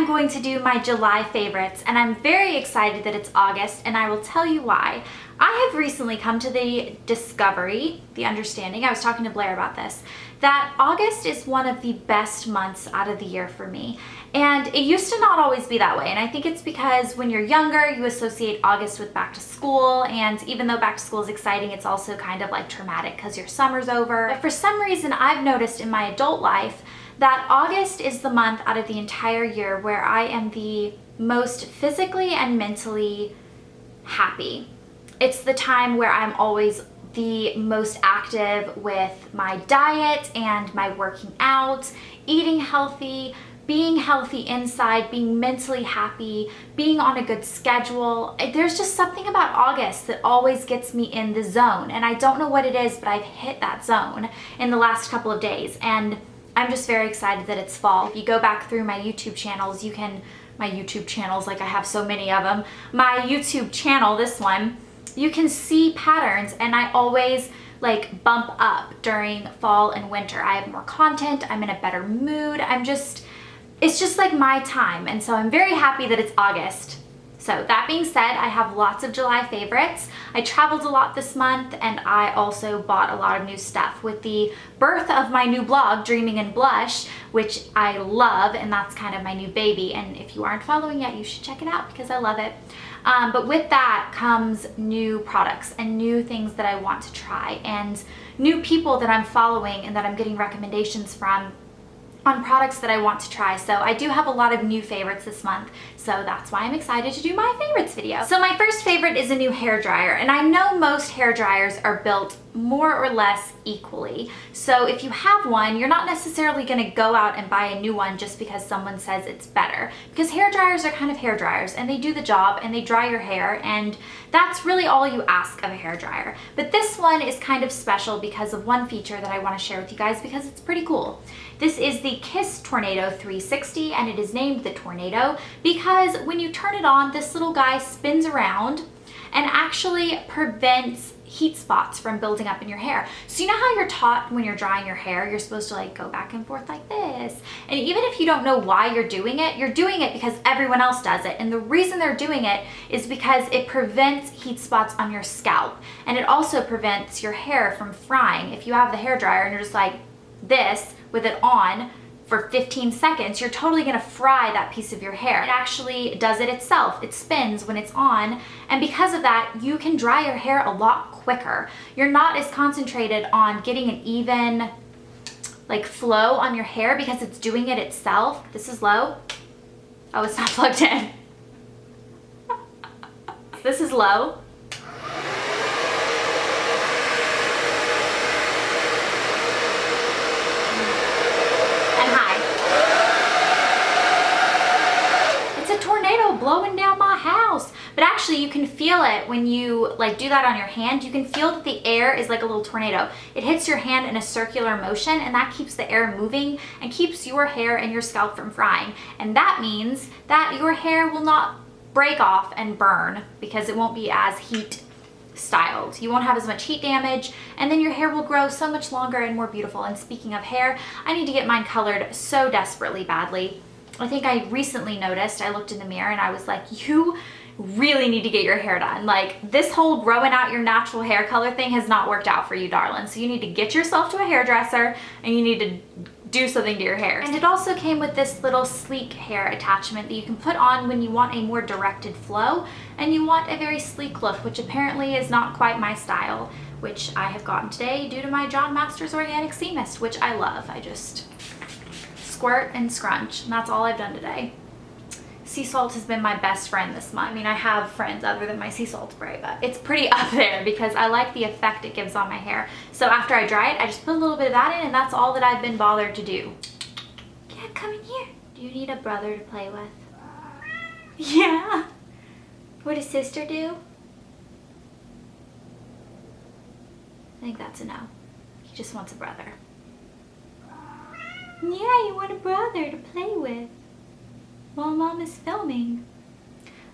I'm going to do my July favorites, and I'm very excited that it's August, and I will tell you why. I have recently come to the discovery, the understanding, I was talking to Blair about this, that August is one of the best months out of the year for me. And it used to not always be that way, and I think it's because when you're younger, you associate August with back to school, and even though back to school is exciting, it's also kind of like traumatic because your summer's over. But for some reason, I've noticed in my adult life that August is the month out of the entire year where I am the most physically and mentally happy. It's the time where I'm always the most active with my diet and my working out, eating healthy, being healthy inside, being mentally happy, being on a good schedule. There's just something about August that always gets me in the zone, and I don't know what it is, but I've hit that zone in the last couple of days, and I'm just very excited that it's fall. If you go back through my YouTube channels, my YouTube channels, like I have so many of them, my YouTube channel, this one, you can see patterns, and I always like bump up during fall and winter. I have more content, I'm in a better mood, it's just like my time, and so I'm very happy that it's August. So that being said, I have lots of July favorites. I traveled a lot this month, and I also bought a lot of new stuff with the birth of my new blog, Dreaming in Blush, which I love, and that's kind of my new baby. And if you aren't following yet, you should check it out because I love it. But with that comes new products and new things that I want to try, and new people that I'm following and that I'm getting recommendations from on products that I want to try. So I do have a lot of new favorites this month, so that's why I'm excited to do my favorites video. So my first favorite is a new hair dryer, and I know most hair dryers are built more or less equally. So if you have one, you're not necessarily gonna go out and buy a new one just because someone says it's better, because hair dryers are kind of hair dryers, and they do the job and they dry your hair, and that's really all you ask of a hair dryer. But this one is kind of special because of one feature that I want to share with you guys because it's pretty cool. This is the Kiss Tornado 360, and it is named the Tornado because when you turn it on, this little guy spins around and actually prevents heat spots from building up in your hair. So you know how you're taught when you're drying your hair, you're supposed to like go back and forth like this. And even if you don't know why you're doing it because everyone else does it. And the reason they're doing it is because it prevents heat spots on your scalp. And it also prevents your hair from frying. If you have the hair dryer and you're just like this with it on for 15 seconds, you're totally gonna fry that piece of your hair. It actually does it itself. It spins when it's on, and because of that, you can dry your hair a lot quicker. You're not as concentrated on getting an even like flow on your hair because it's doing it itself. This is low. Oh, it's not plugged in. This is low. Blowing down my house. But actually you can feel it when you like do that on your hand. You can feel that the air is like a little tornado. It hits your hand in a circular motion, and that keeps the air moving and keeps your hair and your scalp from frying. And that means that your hair will not break off and burn because it won't be as heat styled. You won't have as much heat damage, and then your hair will grow so much longer and more beautiful. And speaking of hair, I need to get mine colored so desperately badly. I think I recently noticed, I looked in the mirror and I was like, you really need to get your hair done. Like, this whole growing out your natural hair color thing has not worked out for you, darling. So you need to get yourself to a hairdresser and you need to do something to your hair. And it also came with this little sleek hair attachment that you can put on when you want a more directed flow and you want a very sleek look, which apparently is not quite my style, which I have gotten today due to my John Masters Organic Sea Mist, which I love. I just squirt and scrunch, and that's all I've done today. Sea salt has been my best friend this month. I mean, I have friends other than my sea salt spray, but it's pretty up there because I like the effect it gives on my hair. So after I dry it, I just put a little bit of that in, and that's all that I've been bothered to do. Yeah, come in here. Do you need a brother to play with? Yeah. What does sister do? I think that's a no. He just wants a brother. Yeah, you want a brother to play with while Mom is filming.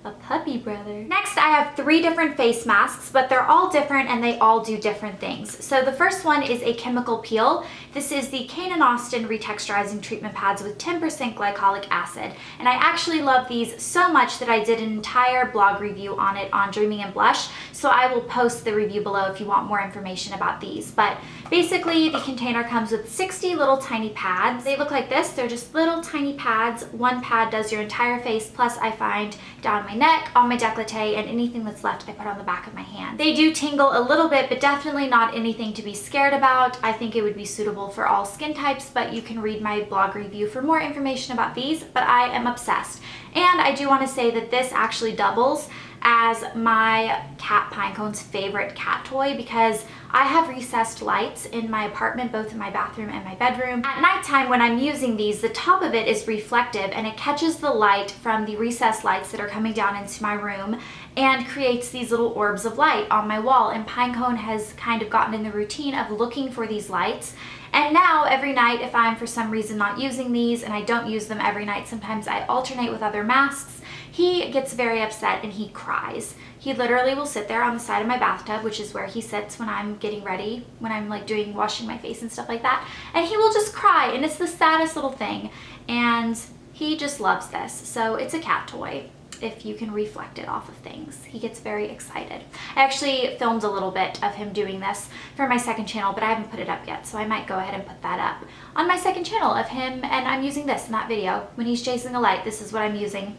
a puppy brother. Next, I have 3 different face masks, but they're all different and they all do different things. So the first one is a chemical peel. This is the Kane & Austin Retexturizing Treatment Pads with 10% glycolic acid. And I actually love these so much that I did an entire blog review on it on Dreaming in Blush. So I will post the review below if you want more information about these. But basically, the container comes with 60 little tiny pads. They look like this. They're just little tiny pads. One pad does your entire face, plus I find down my neck, on my décolleté, and anything that's left I put on the back of my hand. They do tingle a little bit, but definitely not anything to be scared about. I think it would be suitable for all skin types, but you can read my blog review for more information about these, but I am obsessed. And I do want to say that this actually doubles as my cat Pinecone's favorite cat toy because I have recessed lights in my apartment, both in my bathroom and my bedroom. At nighttime when I'm using these, the top of it is reflective and it catches the light from the recessed lights that are coming down into my room and creates these little orbs of light on my wall. And Pinecone has kind of gotten in the routine of looking for these lights. And now every night, if I'm for some reason not using these, and I don't use them every night, sometimes I alternate with other masks, he gets very upset and he cries. He literally will sit there on the side of my bathtub, which is where he sits when I'm getting ready, when I'm like washing my face and stuff like that. And he will just cry, and it's the saddest little thing. And he just loves this. So it's a cat toy if you can reflect it off of things. He gets very excited. I actually filmed a little bit of him doing this for my second channel, but I haven't put it up yet, so I might go ahead and put that up on my second channel of him, and I'm using this in that video. When he's chasing a light, this is what I'm using.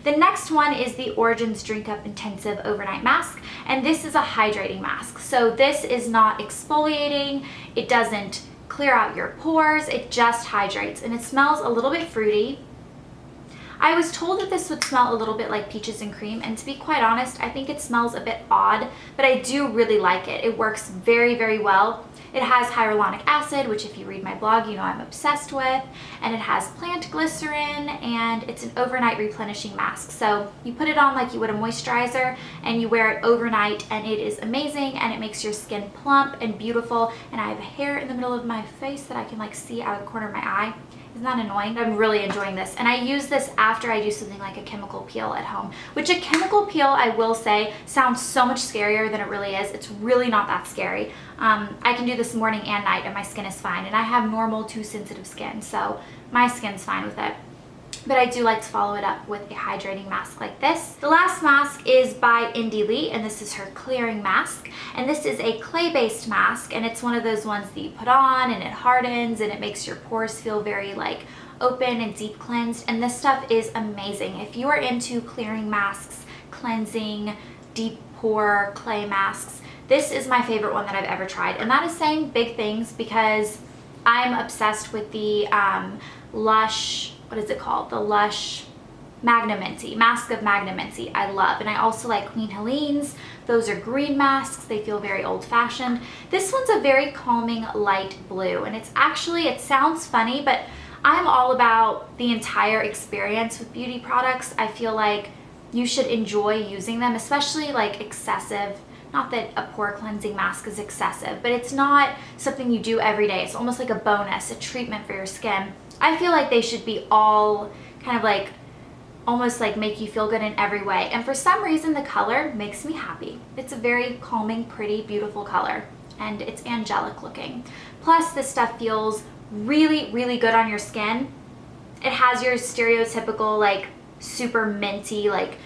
The next one is the Origins Drink Up Intensive Overnight Mask, and this is a hydrating mask. So this is not exfoliating, it doesn't clear out your pores, it just hydrates, and it smells a little bit fruity. I was told that this would smell a little bit like peaches and cream, and to be quite honest, I think it smells a bit odd, but I do really like it. It works very, very well. It has hyaluronic acid, which if you read my blog, you know I'm obsessed with, and it has plant glycerin, and it's an overnight replenishing mask. So you put it on like you would a moisturizer, and you wear it overnight, and it is amazing, and it makes your skin plump and beautiful, and I have hair in the middle of my face that I can like see out of the corner of my eye. Isn't that annoying? I'm really enjoying this, and I use this after I do something like a chemical peel at home, which a chemical peel, I will say, sounds so much scarier than it really is. It's really not that scary. I can do this morning and night and my skin is fine, and I have normal to sensitive skin, so my skin's fine with it. But I do like to follow it up with a hydrating mask like this. The last mask is by Evalill, and this is her clearing mask. And this is a clay-based mask, and it's one of those ones that you put on and it hardens and it makes your pores feel very like open and deep cleansed. And this stuff is amazing. If you are into clearing masks, cleansing, deep pore clay masks, this is my favorite one that I've ever tried. And that is saying big things because I'm obsessed with the Lush, what is it called? The Lush Magnaminty, Mask of Magnaminty, I love. And I also like Queen Helene's. Those are green masks. They feel very old-fashioned. This one's a very calming light blue, and it's actually, it sounds funny, but I'm all about the entire experience with beauty products. I feel like you should enjoy using them, especially like excessive. Not that a pore cleansing mask is excessive, but it's not something you do every day. It's almost like a bonus, a treatment for your skin. I feel like they should be all kind of like, almost like make you feel good in every way. And for some reason, the color makes me happy. It's a very calming, pretty, beautiful color, and it's angelic looking. Plus, this stuff feels really, really good on your skin. It has your stereotypical like super minty, like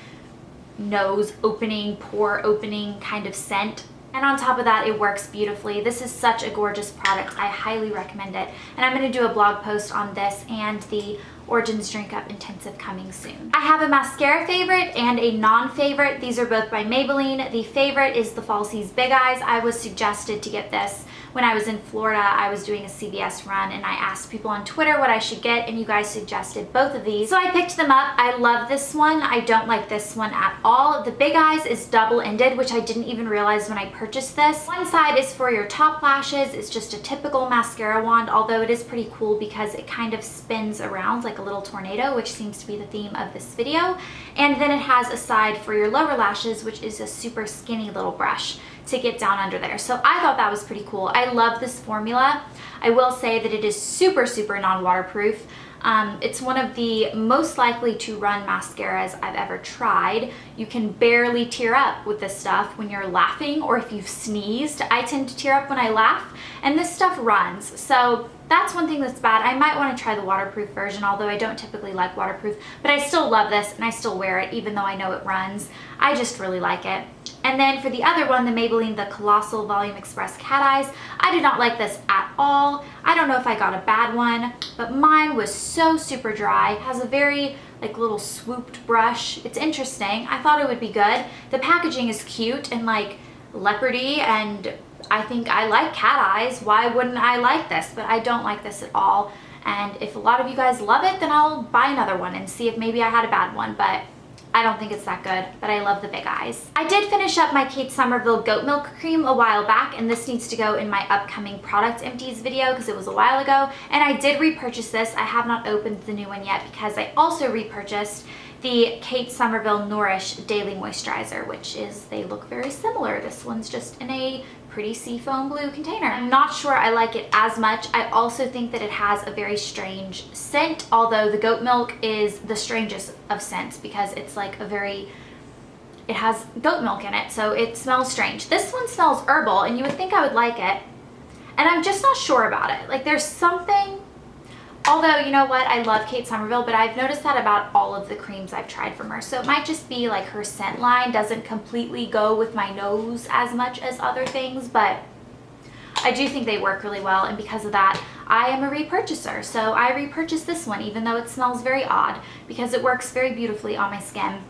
nose opening, pore opening kind of scent. And on top of that, it works beautifully. This is such a gorgeous product. I highly recommend it. And I'm going to do a blog post on this and the Origins Drink Up Intensive coming soon. I have a mascara favorite and a non-favorite. These are both by Maybelline. The favorite is the Falsies Big Eyes. I was suggested to get this when I was in Florida. I was doing a CVS run and I asked people on Twitter what I should get, and you guys suggested both of these. So I picked them up. I love this one. I don't like this one at all. The Big Eyes is double-ended, which I didn't even realize when I purchased this. One side is for your top lashes. It's just a typical mascara wand, although it is pretty cool because it kind of spins around like a little tornado, which seems to be the theme of this video. And then it has a side for your lower lashes, which is a super skinny little brush to get down under there. So I thought that was pretty cool. I love this formula. I will say that it is super, super non-waterproof. It's one of the most likely to run mascaras I've ever tried. You can barely tear up with this stuff when you're laughing or if you've sneezed. I tend to tear up when I laugh, and this stuff runs. So that's one thing that's bad. I might want to try the waterproof version, although I don't typically like waterproof, but I still love this and I still wear it even though I know it runs. I just really like it. And then for the other one, the Maybelline The Colossal Volume Express Cat Eyes, I did not like this at all. I don't know if I got a bad one, but mine was so super dry. It has a very like little swooped brush. It's interesting. I thought it would be good. The packaging is cute and like leopardy, and I think I like cat eyes. Why wouldn't I like this? But I don't like this at all. And if a lot of you guys love it, then I'll buy another one and see if maybe I had a bad one, but I don't think it's that good, but I love the big eyes. I did finish up my Kate Somerville Goat Milk Cream a while back, and this needs to go in my upcoming product empties video because it was a while ago, and I did repurchase this. I have not opened the new one yet because I also repurchased the Kate Somerville Nourish Daily Moisturizer, which is, they look very similar. This one's just in a pretty seafoam blue container. I'm not sure I like it as much. I also think that it has a very strange scent, although the goat milk is the strangest of scents because it's like a very, it has goat milk in it, so it smells strange. This one smells herbal, and you would think I would like it, and I'm just not sure about it. Like there's something, although you know what, I love Kate Somerville, but I've noticed that about all of the creams I've tried from her. So it might just be like her scent line doesn't completely go with my nose as much as other things, but I do think they work really well, and because of that, I am a repurchaser. So I repurchased this one, even though it smells very odd, because it works very beautifully on my skin.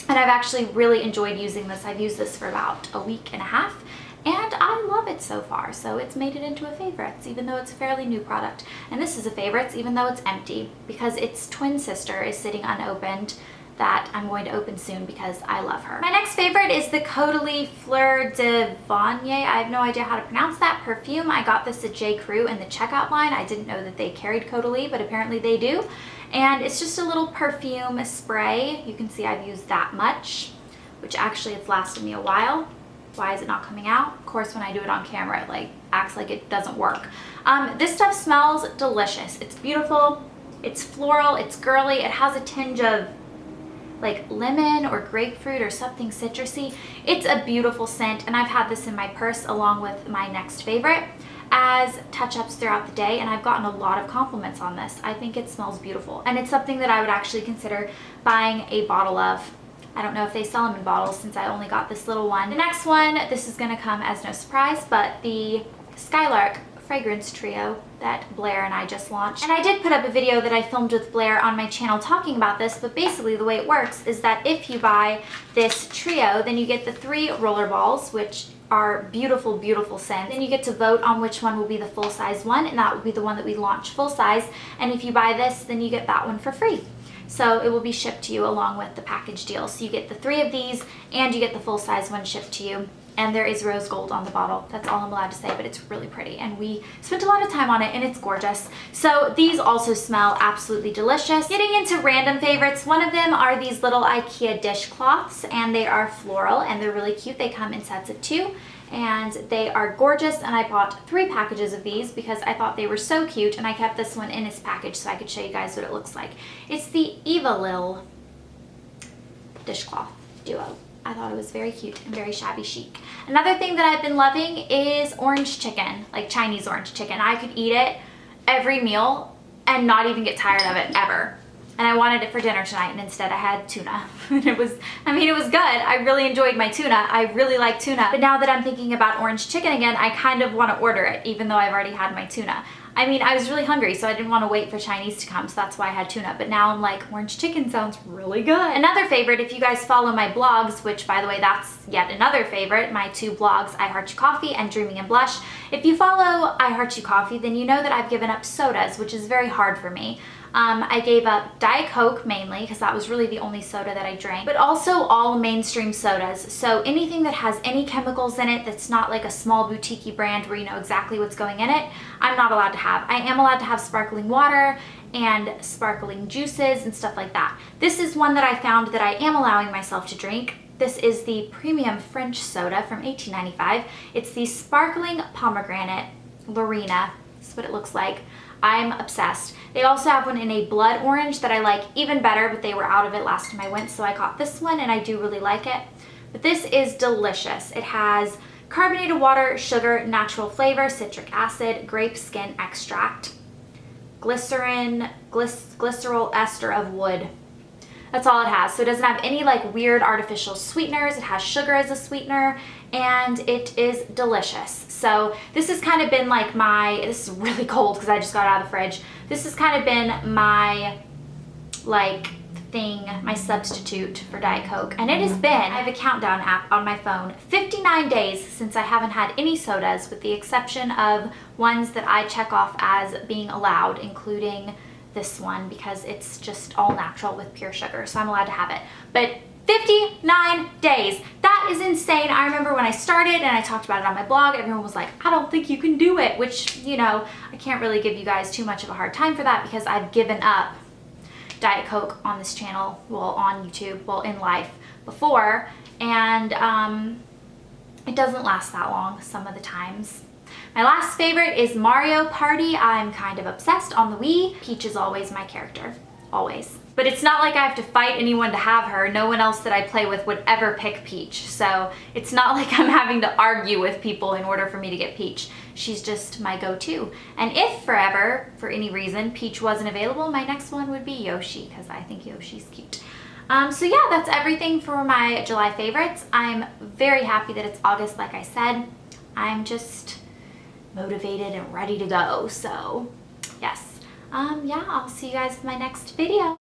And I've actually really enjoyed using this. I've used this for about a week and a half, and I love it so far. So it's made it into a favorites, even though it's a fairly new product. And this is a favorites, even though it's empty, because its twin sister is sitting unopened that I'm going to open soon because I love her. My next favorite is the Caudalie Fleur de Vigne. I have no idea how to pronounce that perfume. I got this at J. Crew in the checkout line. I didn't know that they carried Caudalie, but apparently they do. And it's just a little perfume spray. You can see I've used that much, which actually it's lasted me a while. Why is it not coming out? Of course, when I do it on camera, it like acts like it doesn't work. This stuff smells delicious. It's beautiful, it's floral, it's girly, it has a tinge of like lemon or grapefruit or something citrusy. It's a beautiful scent, and I've had this in my purse along with my next favorite as touch-ups throughout the day, and I've gotten a lot of compliments on this. I think it smells beautiful, and it's something that I would actually consider buying a bottle of. I don't know if they sell them in bottles since I only got this little one. The next one, this is gonna come as no surprise, but the Skylark fragrance trio that Blair and I just launched. And I did put up a video that I filmed with Blair on my channel talking about this, but basically the way it works is that if you buy this trio, then you get the 3 roller balls, which are beautiful, beautiful scents. Then you get to vote on which one will be the full-size one, and that will be the one that we launch full-size. And if you buy this, then you get that one for free. So it will be shipped to you along with the package deal. So you get the 3 of these, and you get the full-size one shipped to you. And there is rose gold on the bottle. That's all I'm allowed to say, but it's really pretty. And we spent a lot of time on it, and it's gorgeous. So these also smell absolutely delicious. Getting into random favorites, one of them are these little Ikea dishcloths, and they are floral, and they're really cute. They come in sets of 2, and they are gorgeous. And I bought 3 packages of these because I thought they were so cute, and I kept this one in its package so I could show you guys what it looks like. It's the Evalill dishcloth duo. I thought it was very cute and very shabby chic. Another thing that I've been loving is orange chicken, like Chinese orange chicken. I could eat it every meal and not even get tired of it ever. And I wanted it for dinner tonight, and instead I had tuna. And it was, I mean, it was good. I really enjoyed my tuna. I really like tuna. But now that I'm thinking about orange chicken again, I kind of want to order it, even though I've already had my tuna. I mean, I was really hungry, so I didn't want to wait for Chinese to come, so that's why I had tuna. But now I'm like, orange chicken sounds really good. Another favorite, if you guys follow my blogs, which by the way, that's yet another favorite, my 2 blogs, I Heart You Coffee and Dreaming and Blush. If you follow I Heart You Coffee, then you know that I've given up sodas, which is very hard for me. I gave up Diet Coke mainly because that was really the only soda that I drank, but also all mainstream sodas. So anything that has any chemicals in it that's not like a small boutique-y brand where you know exactly what's going in it, I'm not allowed to have. I am allowed to have sparkling water and sparkling juices and stuff like that. This is one that I found that I am allowing myself to drink. This is the Premium French Soda from $18.95. It's the Sparkling Pomegranate Lorina That's what it looks like. I'm obsessed. They also have one in a blood orange that I like even better, but they were out of it last time I went, so I got this one and I do really like it. But this is delicious. It has carbonated water, sugar, natural flavor, citric acid, grape skin extract, glycerin, glycerol ester of wood. That's all it has. So it doesn't have any like weird artificial sweeteners. It has sugar as a sweetener, and it is delicious. So this has kind of been like this is really cold because I just got out of the fridge. This has kind of been my my substitute for Diet Coke. And it has been, I have a countdown app on my phone, 59 days since I haven't had any sodas, with the exception of ones that I check off as being allowed, including this one because it's just all natural with pure sugar, so I'm allowed to have it. But 59 days, that is insane. I remember when I started and I talked about it on my blog, everyone was like, I don't think you can do it, which, you know, I can't really give you guys too much of a hard time for that because I've given up Diet Coke on this channel, well, on YouTube, well, in life before, and it doesn't last that long some of the times. My last favorite is Mario Party. I'm kind of obsessed on the Wii. Peach is always my character, always. But it's not like I have to fight anyone to have her. No one else that I play with would ever pick Peach. So it's not like I'm having to argue with people in order for me to get Peach. She's just my go-to. And if forever, for any reason, Peach wasn't available, my next one would be Yoshi, because I think Yoshi's cute. So yeah, that's everything for my July favorites. I'm very happy that it's August, like I said. I'm just motivated and ready to go. So yes, yeah, I'll see you guys in my next video.